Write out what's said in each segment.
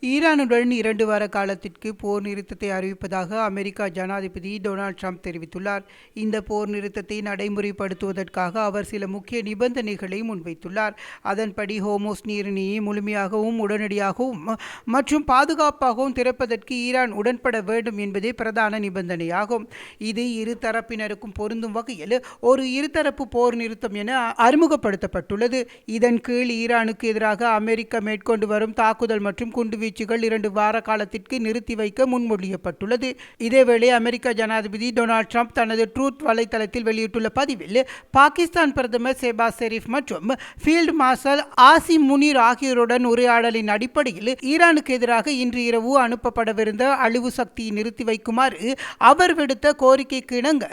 ஈரானுடன் 2 வார காலத்திற்கு போர் நிறுத்தத்தை அறிவிப்பதாக அமெரிக்க ஜனாதிபதி டொனால்ட் ட்ரம்ப் தெரிவித்துள்ளார். இந்த போர் நிறுத்தத்தை நடைமுறைப்படுத்துவதற்காக அவர் சில முக்கிய நிபந்தனைகளை முன்வைத்துள்ளார். அதன்படி ஹோர்முஸ் நீரிணையை முழுமையாகவும் உடனடியாகவும் மற்றும் பாதுகாப்பாகவும் திறப்பதற்கு ஈரான் உடன்பட வேண்டும் என்பதே பிரதான நிபந்தனையாகும். இது இரு தரப்பினருக்கும் பொருந்தும் வகையில் ஒரு இருதரப்பு போர் நிறுத்தம் என அறிமுகப்படுத்தப்பட்டுள்ளது. இதன் கீழ் ஈரானுக்கு எதிராக அமெரிக்கா மேற்கொண்டு வரும் தாக்குதல் மற்றும் குண்டுவீச்சுகள் 2 வார காலத்திற்கு நிறுத்தி வைக்க முன்மொழியப்பட்டுள்ளது. இதேவேளை அமெரிக்க ஜனாதிபதி டொனால்ட் ட்ரம்ப் தனது ட்ரூத் வலைத்தளத்தில் வெளியிட்டுள்ள பதிவில் பாகிஸ்தான் பிரதமர் ஷெபாஸ் ஷெரீப் மற்றும் ஃபீல்ட் மார்ஷல் ஆசிம் முனீர் ஆகியோருடன் உரையாடலின் அடிப்படையில் ஈரானுக்கு எதிராக இன்று இரவு அனுப்பப்படவிருந்த அழிவு சக்தியை நிறுத்தி வைக்குமாறு அவர் விடுத்த கோரிக்கைக்கு இணங்க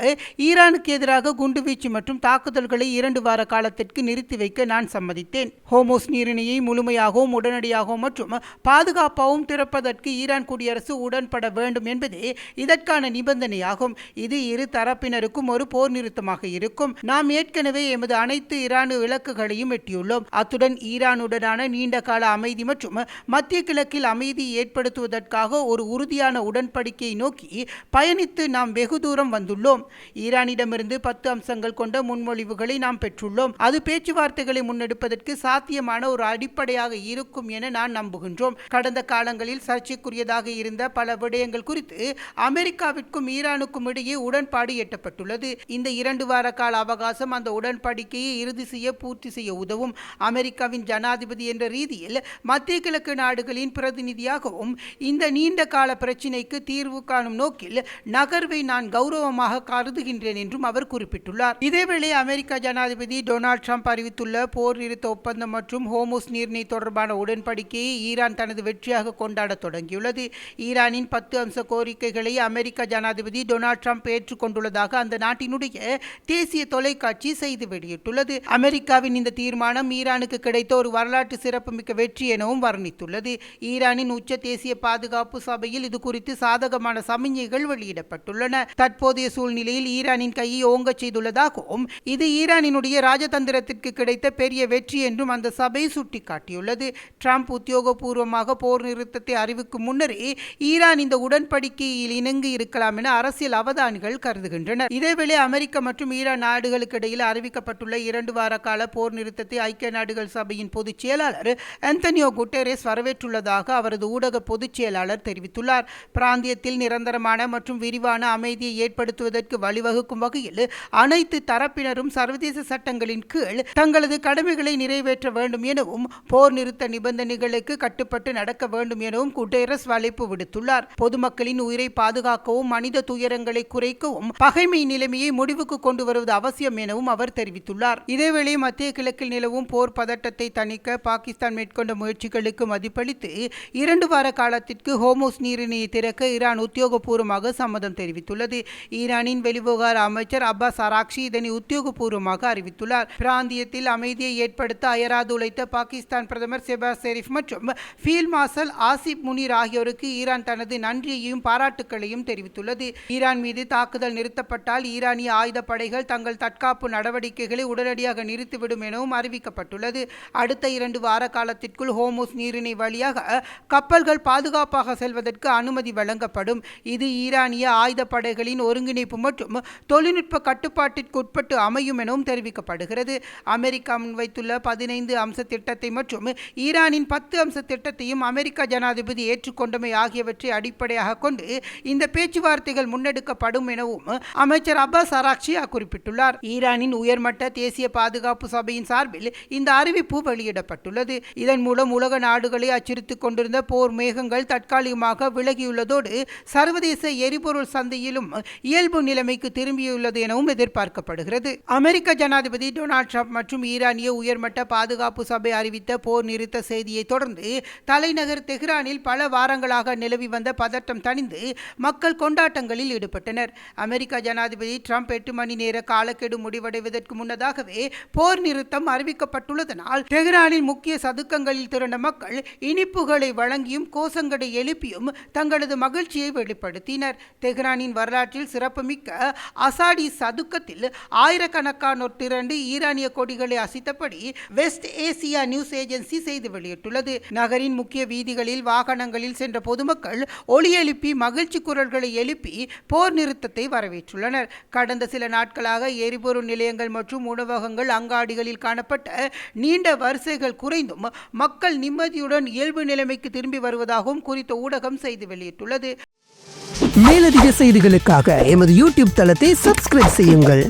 ஈரானுக்கு எதிராக குண்டுவீச்சு மற்றும் தாக்குதல்களை 2 வார காலத்திற்கு நிறுத்தி வைக்க நான் சம்மதித்தேன். ஹோர்முஸ் நீரிணையை முழுமையாகவும் உடனடியாகவும் மற்றும் பாதுகாப்பாகவும் திறப்பதற்கு ஈரான் குடியரசு உடன்பட வேண்டும் என்பதே இதற்கான நிபந்தனையாகும். இது இரு தரப்பினருக்கும் ஒரு போர் நிறுத்தமாக இருக்கும். நாம் ஏற்கனவே எமது அனைத்து ஈரான் இலக்குகளையும் எட்டியுள்ளோம். அத்துடன் ஈரானுடனான நீண்ட கால அமைதி மற்றும் மத்திய கிழக்கில் அமைதியை ஏற்படுத்துவதற்காக ஒரு உறுதியான உடன்படிக்கையை நோக்கி பயணித்து நாம் வெகு தூரம் வந்துள்ளோம். ஈரானிடமிருந்து 10 அம்சங்கள் கொண்ட முன்மொழிவுகளை நாம் பெற்றுள்ளோம். அது பேச்சுவார்த்தைகளை முன்னெடுப்பதற்கு சாத்தியமான ஒரு அடிப்படையாக இருக்கும் என நான் நம்புகின்றோம். கடந்த காலங்களில் சர்ச்சைக்குரியதாக இருந்த பல விடயங்கள் குறித்து அமெரிக்காவிற்கும் ஈரானுக்கும் இடையே உடன்பாடு எட்டப்பட்டுள்ளது. இந்த 2 வார கால அவகாசம் அந்த உடன்படிக்கையை இறுதி செய்ய பூர்த்தி செய்ய உதவும். அமெரிக்காவின் ஜனாதிபதி என்ற ரீதியில் மத்திய கிழக்கு நாடுகளின் பிரதிநிதியாகவும் இந்த நீண்ட கால பிரச்சினைக்கு தீர்வு காணும் நோக்கில் நகர்வை நான் கௌரவமாக கருதுகின்றேன் என்றும் அவர் குறிப்பிட்டுள்ளார். இதேவேளை அமெரிக்க ஜனாதிபதி டொனால்ட் ட்ரம்ப் அறிவித்துள்ள போர் நிறுத்த ஒப்பந்தம் மற்றும் ஹோர்முஸ் நீரிணை தொடர்பான உடன்படிக்கையை ஈரான் தனது வெற்றியாக கொண்டாட தொடங்கியுள்ளது. ஈரானின் 10 அம்ச கோரிக்கைகளை அமெரிக்க ஜனாதிபதி டொனால்ட் ட்ரம்ப் ஏற்றுக்கொண்டுள்ளதாக அந்த நாட்டினுடைய தேசிய தொலைக்காட்சி செய்தி வெளியிட்டுள்ளது. அமெரிக்காவின் இந்த தீர்மானம் ஈரானுக்கு கிடைத்த ஒரு வரலாற்று சிறப்புமிக்க வெற்றி எனவும் வர்ணித்துள்ளது. ஈரானின் உச்ச தேசிய பாதுகாப்பு சபையில் இது குறித்து சாதகமான சமிஞ்ஞைகள் வெளியிடப்பட்டுள்ளன. தற்போதைய சூழ்நிலையில் ஈரானின் கையை ஓங்கச் செய்துள்ளதாகவும் இது ஈரானினுடைய ராஜதந்திரத்திற்கு கிடைத்த பெரிய வெற்றி என்றும் அந்த சபை சுட்டிக்காட்டியுள்ளது. ட்ரம்ப் உத்தியோகபூர்வமாக போர் நிறுத்தத்தை அறிவிக்கும் முன்னரே ஈரான் இந்த உடன்படிக்கையில் இணங்கி இருக்கலாம் என அரசியல் அவதானிகள் கருதுகின்றனர். இதேவேளை அமெரிக்கா மற்றும் ஈரான் நாடுகளுக்கு இடையில் அறிவிக்கப்பட்டுள்ள 2 வார கால போர் நிறுத்தத்தை ஐக்கிய நாடுகள் சபையின் பொதுச் செயலாளர் ஆந்தனியோ குட்டெரஸ் வரவேற்றுள்ளதாக அவரது ஊடக பொதுச் செயலாளர் தெரிவித்துள்ளார். பிராந்தியத்தில் நிரந்தரமான மற்றும் விரிவான அமைதியை ஏற்படுத்துவதற்கு வழிவகுக்கும் வகையில் அனைத்து தரப்பினரும் சர்வதேச சட்டங்களின் கீழ் தங்களது கடமைகளை நிறைவேற்ற வேண்டும் எனவும் போர் நிறுத்த நிபந்தனைகளுக்கு கட்டுப்பட்டு நடக்க வேண்டும் எனவும் குட்டெரஸ் அழைப்பு விடுத்துள்ளார். பொதுமக்களின் உயிரை பாதுகாக்கவும் மனித துயரங்களை குறைக்கவும் பகைமை நிலைமையை முடிவுக்கு கொண்டு வருவது அவசியம் எனவும் அவர் தெரிவித்துள்ளார். இதேவேளை மத்திய கிழக்கில் நிலவும் போர் பதட்டத்தை தணிக்க பாகிஸ்தான் மேற்கொண்ட முயற்சிகளுக்கு மதிப்பளித்து 2 வார காலத்திற்கு ஹோர்முஸ் நீரிணையை திறக்க ஈரான் உத்தியோகபூர்வமாக சம்மதம் தெரிவித்துள்ளது. ஈரானின் வெளிவிவகார அமைச்சர் அப்பாஸ் அராக்சி இதனை உத்தியோகபூர்வமாக அறிவித்துள்ளார். பிராந்தியத்தில் அமைதியை ஏற்படுத்த அயராது உழைத்த பாகிஸ்தான் பிரதமர் ஷெபாஸ் ஷெரீப் மற்றும் ஃபீல்ட் மார்ஷல் ஆசிம் முனீர் ஆகியோருக்கு ஈரான் தனது நன்றியையும் பாராட்டுக்களையும் தெரிவித்துள்ளது. ஈரான் மீது தாக்குதல் நிறுத்தப்பட்டால் ஈரானிய ஆயுத படைகள் தங்கள் தற்காப்பு நடவடிக்கைகளை உடனடியாக நிறுத்திவிடும் எனவும் அறிவிக்கப்பட்டுள்ளது. அடுத்த 2 வார காலத்திற்குள் ஹோர்முஸ் நீரிணை வழியாக கப்பல்கள் பாதுகாப்பாக செல்வதற்கு அனுமதி வழங்கப்படும். இது ஈரானிய ஆயுத படைகளின் ஒருங்கிணைப்பு மற்றும் தொழில்நுட்ப கட்டுப்பாட்டிற்கு உட்பட்டு அமையும் எனவும் தெரிவிக்கப்படுகிறது. அமெரிக்கா முன்வைத்துள்ள 15 அம்ச திட்டத்தை மற்றும் ஈரானின் 10 அம்ச திட்டத்தையும் அமெரிக்க ஜனாதிபதி ஏற்றுக்கொண்டமை ஆகியவற்றை அடிப்படையாக கொண்டு இந்த பேச்சுவார்த்தைகள் முன்னெடுக்கப்படும் எனவும் அமைச்சர் அப்பாஸ் அராக்சி குறிப்பிட்டுள்ளார். ஈரானின் உயர்மட்ட தேசிய பாதுகாப்பு சபையின் சார்பில் இந்த அறிவிப்பு வெளியிடப்பட்டுள்ளது. இதன் மூலம் உலக நாடுகளை அச்சுறுத்திக் கொண்டிருந்த போர் மேகங்கள் தற்காலிகமாக விலகியுள்ளதோடு சர்வதேச எரிபொருள் சந்தையிலும் இயல்பு நிலைமைக்கு திரும்பியுள்ளது எனவும் எதிர்பார்க்கப்படுகிறது. அமெரிக்க ஜனாதிபதி டொனால்ட் ட்ரம்ப் மற்றும் ஈரானிய உயர்மட்ட பாதுகாப்பு சபை அறிவித்த போர் நிறுத்த செய்தியை தொடர்ந்து தலைநகர் தெஹ்ரானில் பல வாரங்களாக நிலவி வந்த பதட்டம் தணிந்து மக்கள் கொண்டாட்டங்களில் ஈடுபட்டனர். அமெரிக்க ஜனாதிபதி ட்ரம்ப் 8 மணி நேர காலக்கெடு முடிவடைவதற்கு முன்னதாகவே போர் நிறுத்தம் அறிவிக்கப்பட்டுள்ளதனால் தெஹ்ரானின் முக்கிய சதுக்கங்களில் திரண்ட மக்கள் இனிப்புகளை வழங்கியும் கோஷங்களை எழுப்பியும் தங்களது மகிழ்ச்சியை வெளிப்படுத்தினர். தெஹ்ரானின் வரலாற்றில் சிறப்புமிக்க அசாடி சதுக்கத்தில் ஆயிரக்கணக்கானோர் திரண்டு ஈரானிய கொடிகளை அசைத்தபடி வெஸ்ட் ஏசியா நியூஸ் ஏஜென்சி செய்தி வெளியிட்டுள்ளது. நகரின் முக்கிய வீதிகளில் வாகனங்களில் சென்ற பொதுமக்கள் ஒலி எழுப்பி மகிழ்ச்சி குரல்களை எழுப்பி போர் நிறுத்தத்தை வரவேற்றுள்ளனர். கடந்த சில நாட்களாக எரிபொருள் நிலையங்கள் மற்றும் உணவகங்கள் அங்காடிகளில் காணப்பட்ட நீண்ட வரிசைகள் குறைந்தும் மக்கள் நிம்மதியுடன் இயல்பு நிலைமைக்கு திரும்பி வருவதாகவும் குறித்த ஊடகம் செய்தி வெளியிட்டுள்ளது. மேலதிக செய்திகளுக்காக எமது யூடியூப் தளத்தை சப்ஸ்கிரைப் செய்யுங்கள்.